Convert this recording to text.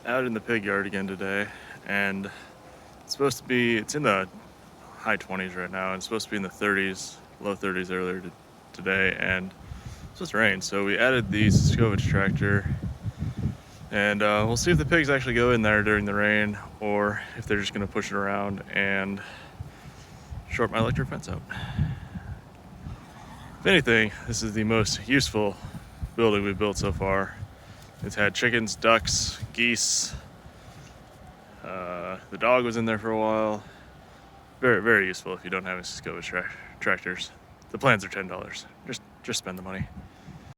out in the pig yard again today, and it's in the high 20s right now, and it's supposed to be in the 30s, low 30s today, and it's supposed to rain. So we added the Suscovich tractor, and we'll see if the pigs actually go in there during the rain, or if they're just gonna push it around and short my electric fence out. If anything, this is the most useful building we've built so far. It's had chickens, ducks, geese. The dog was in there for a while. Very, very useful if you don't have any Suscovich tractors. The plans are $10. Just spend the money.